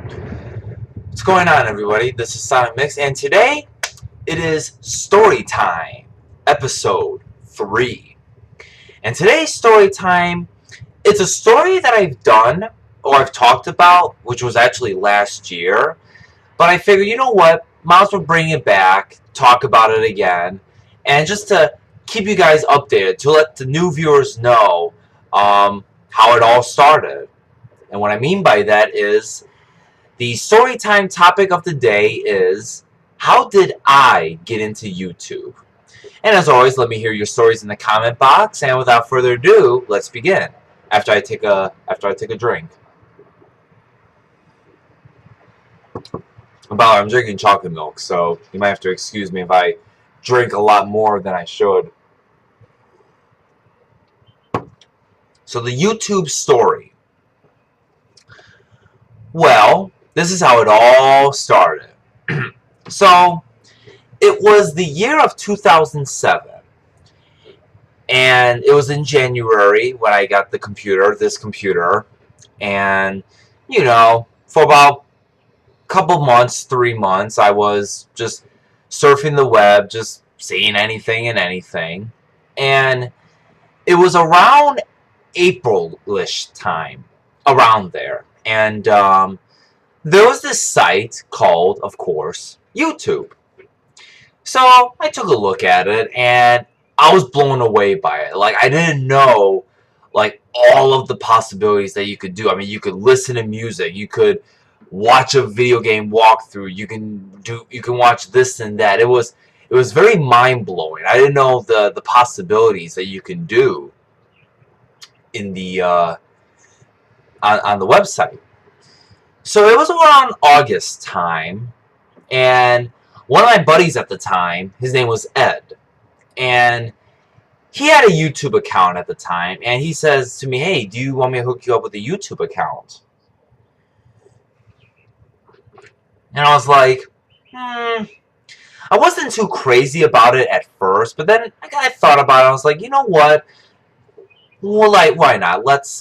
What's going on, everybody? This is Sonic Mix, and today it is story time, episode 3. And today's story time, it's a story that I've done or I've talked about, which was actually last year. But I figured, you know what? Might as well bring it back, talk about it again, and just to keep you guys updated, to let the new viewers know how it all started. And what I mean by that is the storytime topic of the day is, how did I get into YouTube? And as always, let me hear your stories in the comment box. And without further ado, let's begin. After I take a drink. By the way, I'm drinking chocolate milk, so you might have to excuse me if I drink a lot more than I should. So the YouTube story. Well, this is how it all started. So, it was the year of 2007, and it was in January when I got this computer, and, you know, for about a couple months, 3 months, I was just surfing the web, just seeing anything and anything, and it was around April-ish time, around there, and, there was this site called, of course, YouTube. So I took a look at it, and I was blown away by it. Like, I didn't know, like, all of the possibilities that you could do. I mean, you could listen to music, you could watch a video game walkthrough, you can watch this and that. It was very mind blowing. I didn't know the possibilities that you can do in the on the website. So it was around August time, and one of my buddies at the time, his name was Ed, and he had a YouTube account at the time, and he says to me, hey, do you want me to hook you up with a YouTube account? And I was like, I wasn't too crazy about it at first, but then I thought about it, I was like, you know what? Well, like, why not? Let's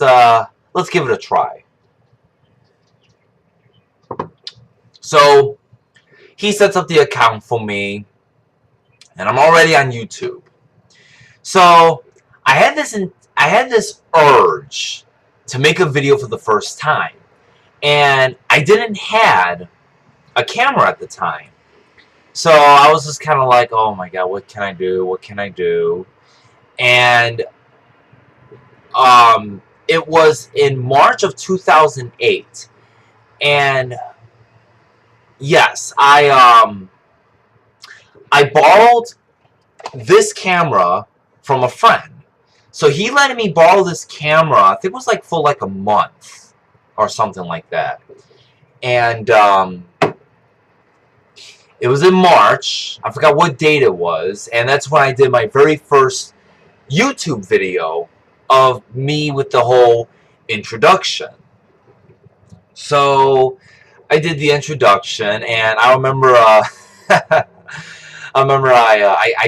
give it a try. So he sets up the account for me, and I'm already on YouTube. So I had this urge to make a video for the first time, and I didn't have a camera at the time. So I was just kind of like, oh my god, what can I do? What can I do? And it was in March of 2008, and yes, I borrowed this camera from a friend. So he let me borrow this camera, I think it was like for like a month or something like that. And it was in March. I forgot what date it was, and that's when I did my very first YouTube video of me with the whole introduction. So I did the introduction, and I remember I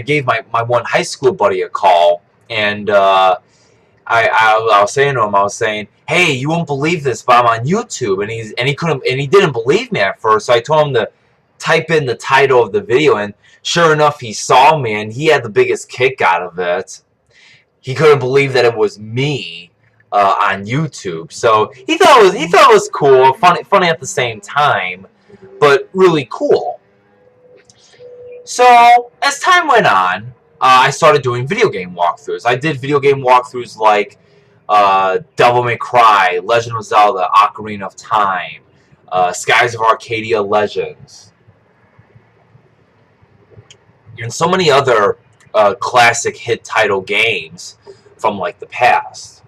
gave my one high school buddy a call, and I was saying to him, I was saying, hey, you won't believe this, but I'm on YouTube, and he didn't believe me at first. So I told him to type in the title of the video, and sure enough, he saw me, and he had the biggest kick out of it. He couldn't believe that it was me on YouTube. So he thought it was cool, funny at the same time, but really cool. So as time went on, I started doing video game walkthroughs. I did video game walkthroughs like Devil May Cry, Legend of Zelda, Ocarina of Time, Skies of Arcadia Legends, and so many other classic hit title games from like the past.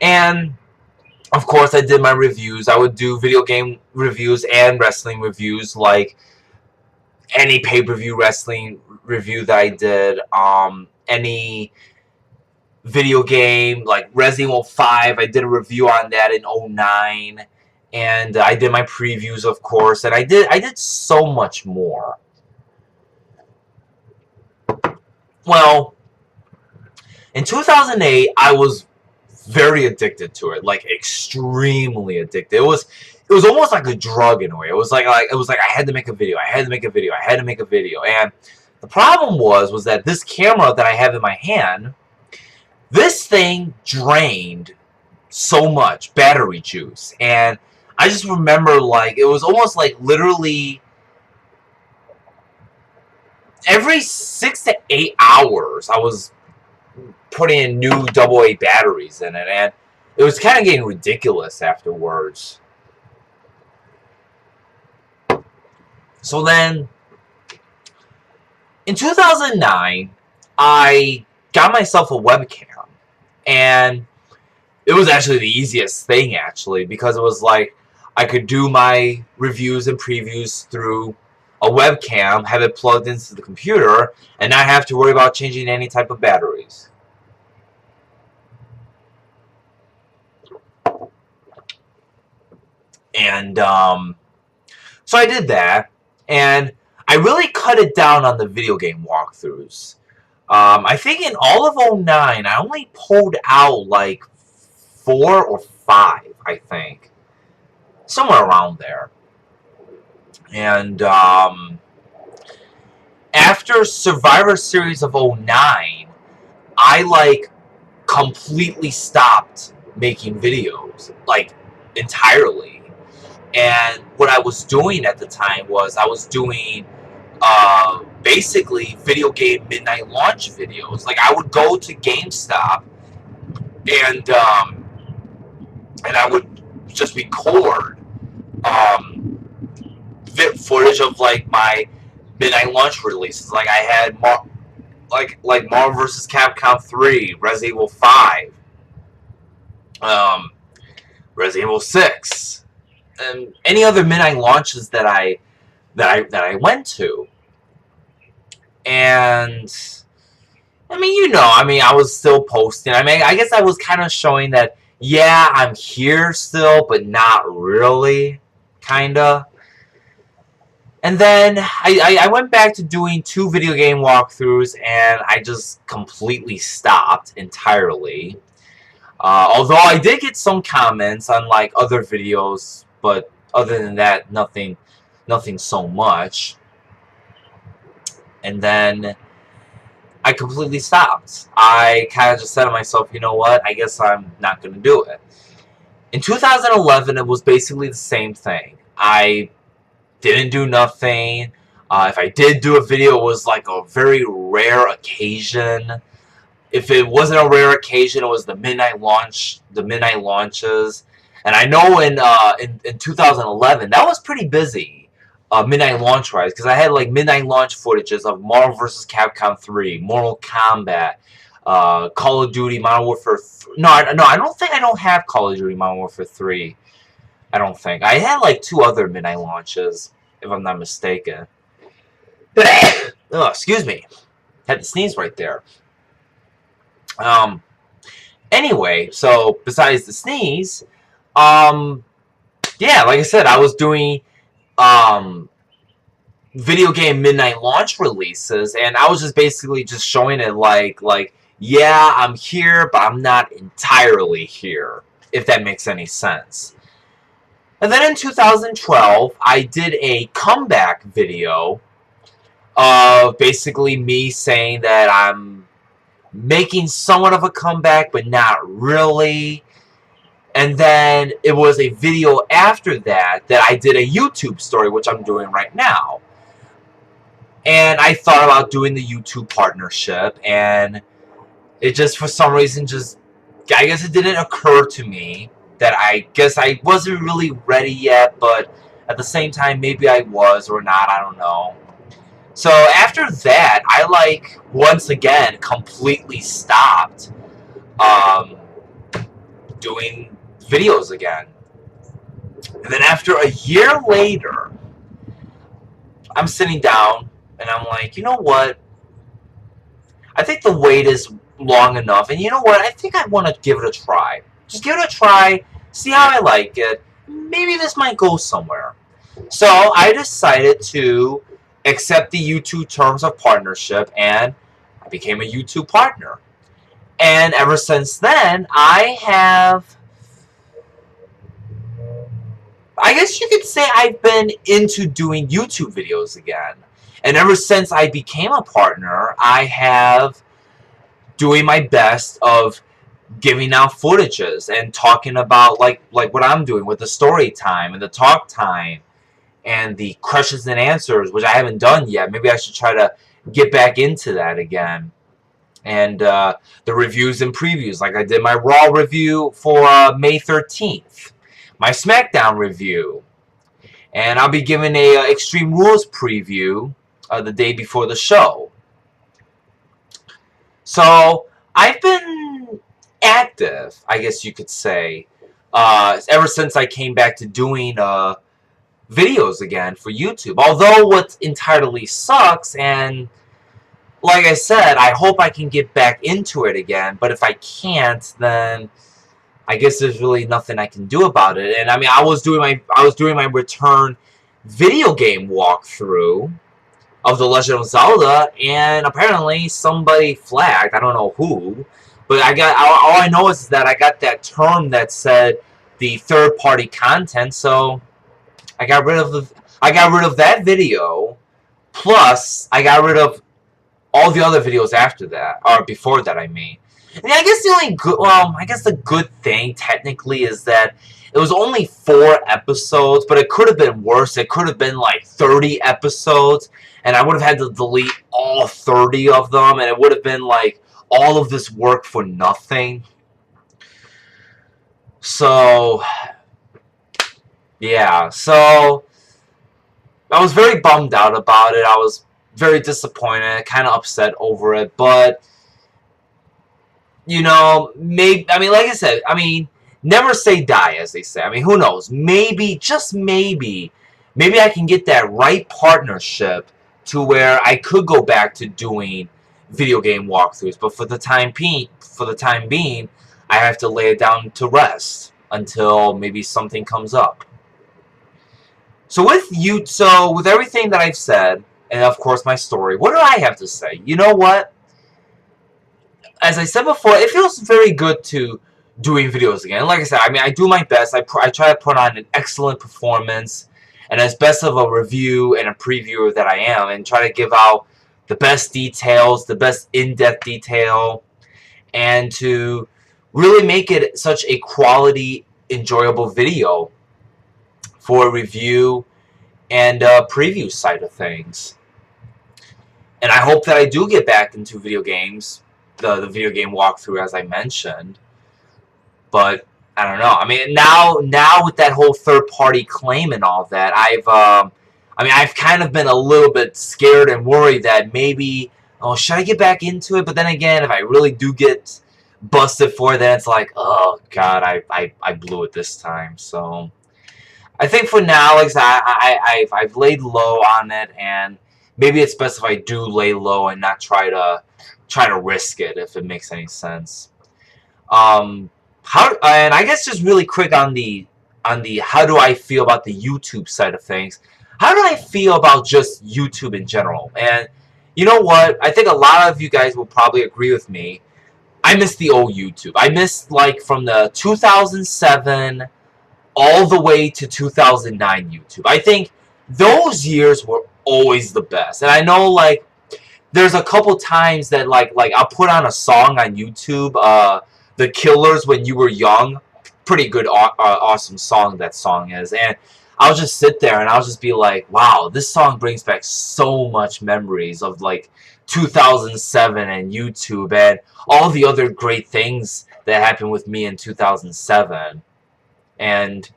And of course, I did my reviews. I would do video game reviews and wrestling reviews, like any pay-per-view wrestling review that I did. Any video game, like Resident Evil 5, I did a review on that in 2009. And I did my previews, of course, and I did so much more. Well, in 2008, I was very addicted to it, like extremely addicted. It was almost like a drug in a way. It was like I had to make a video. I had to make a video. I had to make a video. And the problem was that this camera that I have in my hand, this thing drained so much battery juice. And I just remember, like, it was almost like literally every 6 to 8 hours I was putting in new AA batteries in it, and it was kind of getting ridiculous afterwards. So then, in 2009, I got myself a webcam, and it was actually the easiest thing, actually, because it was like I could do my reviews and previews through a webcam, have it plugged into the computer, and not have to worry about changing any type of batteries. And so I did that, and I really cut it down on the video game walkthroughs. I think in all of 2009, I only pulled out like 4 or 5, I think. Somewhere around there. And after Survivor Series of 2009, I like completely stopped making videos, like entirely. And what I was doing at the time was I was doing basically video game midnight launch videos. Like I would go to GameStop and I would just record footage of like my midnight launch releases. Like I had like Marvel vs. Capcom 3, Resident Evil 5, Resident Evil 6, and any other midnight launches that I went to. And I mean, I was still posting. I mean, I guess I was kind of showing that, yeah, I'm here still, but not really, kinda. And then I went back to doing 2 video game walkthroughs, and I just completely stopped entirely. Although I did get some comments on like other videos, but other than that, nothing so much. And then I completely stopped. I kind of just said to myself, you know what, I guess I'm not going to do it. In 2011, it was basically the same thing. I didn't do nothing. If I did do a video, it was like a very rare occasion. If it wasn't a rare occasion, it was the midnight launches. And I know in 2011, that was pretty busy. Midnight launch wise, because I had like midnight launch footages of Marvel vs. Capcom 3, Mortal Kombat, Call of Duty Modern Warfare 3. No, I don't have Call of Duty Modern Warfare 3. I don't think. I had like 2 other midnight launches, if I'm not mistaken. Oh, excuse me. Had to sneeze right there. Anyway, so besides the sneeze, yeah, like I said, I was doing video game midnight launch releases, and I was just basically just showing it like yeah, I'm here, but I'm not entirely here, if that makes any sense. And then in 2012, I did a comeback video of basically me saying that I'm making somewhat of a comeback, but not really. And then it was a video after that I did a YouTube story, which I'm doing right now. And I thought about doing the YouTube partnership, and it just, for some reason, I guess it didn't occur to me that I guess I wasn't really ready yet, but at the same time, maybe I was or not, I don't know. So after that, I once again completely stopped doing videos again. And then after a year later, I'm sitting down and I'm like, you know what? I think the wait is long enough, and you know what? I think I want to give it a try. Just give it a try, see how I like it. Maybe this might go somewhere. So I decided to accept the YouTube terms of partnership, and I became a YouTube partner. And ever since then, I guess you could say I've been into doing YouTube videos again. And ever since I became a partner, I have doing my best of giving out footages and talking about like what I'm doing with the story time and the talk time and the questions and answers, which I haven't done yet. Maybe I should try to get back into that again. And the reviews and previews, like I did my Raw review for May 13th, my SmackDown review, and I'll be giving a Extreme Rules preview the day before the show. So I've been active, I guess you could say, ever since I came back to doing videos again for YouTube. Although what entirely sucks, and like I said, I hope I can get back into it again, but if I can't, then I guess there's really nothing I can do about it. And I mean, I was doing my return video game walkthrough of The Legend of Zelda, and apparently somebody flagged, I don't know who, but all I know is that I got that term that said the third-party content, so I got rid of that video, plus I got rid of all the other videos after that, or before that, I mean. And I guess the good thing, technically, is that it was only 4 episodes, but it could have been worse. It could have been, like, 30 episodes, and I would have had to delete all 30 of them, and it would have been, like, all of this work for nothing. So, yeah, so I was very bummed out about it. I was very disappointed, kind of upset over it, but you know, maybe, I mean, like I said, I mean, never say die, as they say. I mean, who knows? Maybe, just maybe I can get that right partnership to where I could go back to doing video game walkthroughs. But for the time being, I have to lay it down to rest until maybe something comes up. So with everything that I've said, and of course my story, what do I have to say? You know what? As I said before, it feels very good to doing videos again. Like I said, I mean, I do my best. I try to put on an excellent performance and as best of a review and a previewer that I am, and try to give out the best details, the best in-depth detail, and to really make it such a quality, enjoyable video for review and preview side of things. And I hope that I do get back into video games, the video game walkthrough, as I mentioned. But I don't know. I mean, now with that whole third-party claim and all that, I've kind of been a little bit scared and worried that maybe, oh, should I get back into it? But then again, if I really do get busted for it, then it's like, oh God, I blew it this time. So I think for now, like I've laid low on it, and maybe it's best if I do lay low and not try to risk it, if it makes any sense. And I guess just really quick on the how do I feel about the YouTube side of things. How do I feel about just YouTube in general? And you know what? I think a lot of you guys will probably agree with me. I miss the old YouTube. I miss, like, from the 2007 all the way to 2009 YouTube. I think those years were always the best. And I know, like, there's a couple times that, like I'll put on a song on YouTube, The Killers, When You Were Young. Pretty good, awesome song that song is. And I'll just sit there and I'll just be like, wow, this song brings back so much memories of, like, 2007 and YouTube and all the other great things that happened with me in 2007. And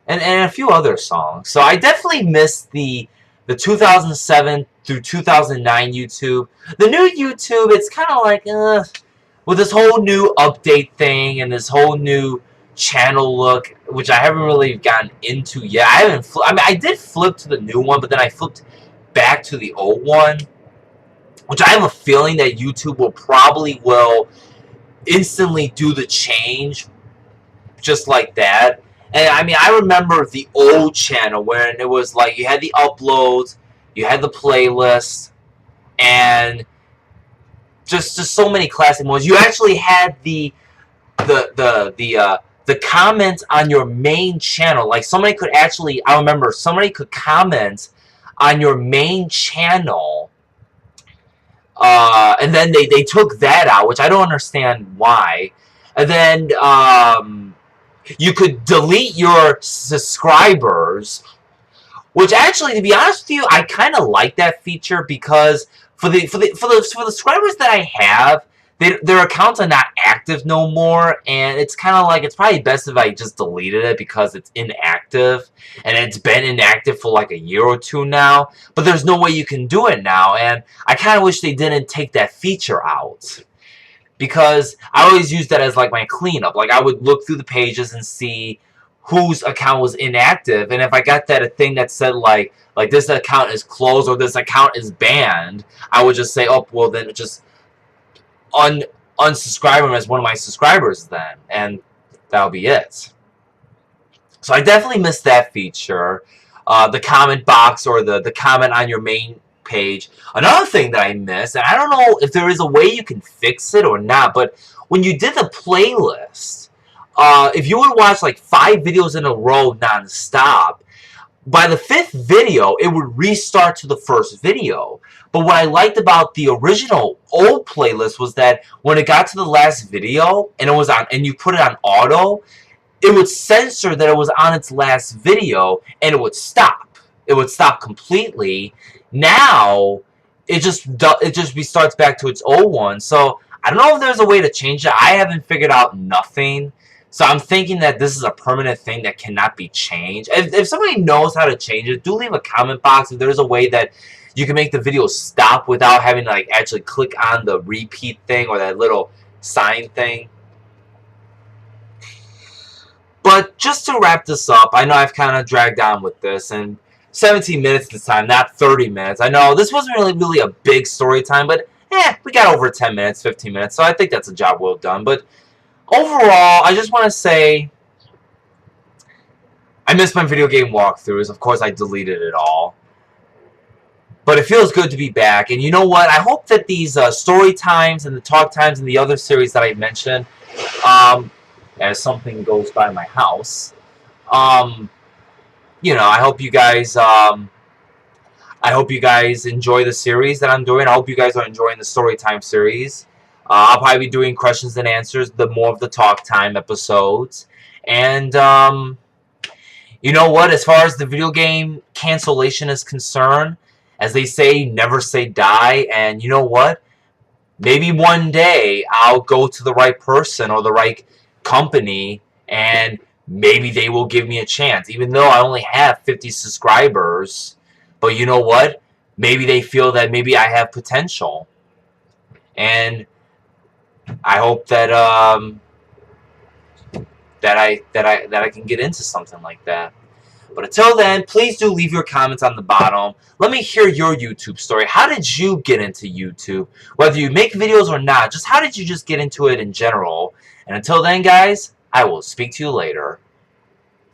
a few other songs. So I definitely miss the 2007 through 2009 YouTube. The new YouTube, it's kind of like, with this whole new update thing and this whole new channel look, which I haven't really gotten into yet. I did flip to the new one, but then I flipped back to the old one, which I have a feeling that YouTube will instantly do the change just like that. And I mean, I remember the old channel when it was like you had the uploads, you had the playlist, and just so many classic moments. You actually had the comments on your main channel. Like somebody could actually, I remember somebody could comment on your main channel, and then they took that out, which I don't understand why. And then you could delete your subscribers, which actually, to be honest with you, I kind of like that feature, because for the subscribers that I have, their accounts are not active no more, and it's kind of like, it's probably best if I just deleted it because it's inactive, and it's been inactive for like a year or two now, but there's no way you can do it now, and I kind of wish they didn't take that feature out, because I always use that as like my cleanup. Like I would look through the pages and see whose account was inactive, and if I got that a thing that said like this account is closed or this account is banned, I would just say, oh, well then just unsubscribe him as one of my subscribers then, and that'll be it. So I definitely missed that feature. The comment box, or the comment on your main page. Another thing that I missed, and I don't know if there is a way you can fix it or not, but when you did the playlist, if you would watch like 5 videos in a row non-stop, by the 5th video, it would restart to the first video. But what I liked about the original old playlist was that when it got to the last video and it was on, and you put it on auto, it would censor that it was on its last video, and it would stop. It would stop completely. Now it just restarts back to its old one. So I don't know if there's a way to change it. I haven't figured out nothing. So I'm thinking that this is a permanent thing that cannot be changed. If somebody knows how to change it, do leave a comment box if there's a way that you can make the video stop without having to like actually click on the repeat thing or that little sign thing. But just to wrap this up, I know I've kind of dragged on with this, and 17 minutes this time, not 30 minutes. I know this wasn't really a big story time, but we got over 10 minutes, 15 minutes, so I think that's a job well done. But overall, I just want to say I missed my video game walkthroughs. Of course, I deleted it all. But it feels good to be back. And you know what? I hope that these story times and the talk times and the other series that I mentioned, as something goes by my house, you know, I hope you guys enjoy the series that I'm doing. I hope you guys are enjoying the story time series. I'll probably be doing questions and answers, the more of the talk time episodes. And you know what? As far as the video game cancellation is concerned, as they say, never say die. And you know what? Maybe one day I'll go to the right person or the right company, and maybe they will give me a chance. Even though I only have 50 subscribers. But you know what? Maybe they feel that maybe I have potential. And I hope that that I can get into something like that. But until then, please do leave your comments on the bottom. Let me hear your YouTube story. How did you get into YouTube? Whether you make videos or not, just how did you just get into it in general? And until then, guys, I will speak to you later.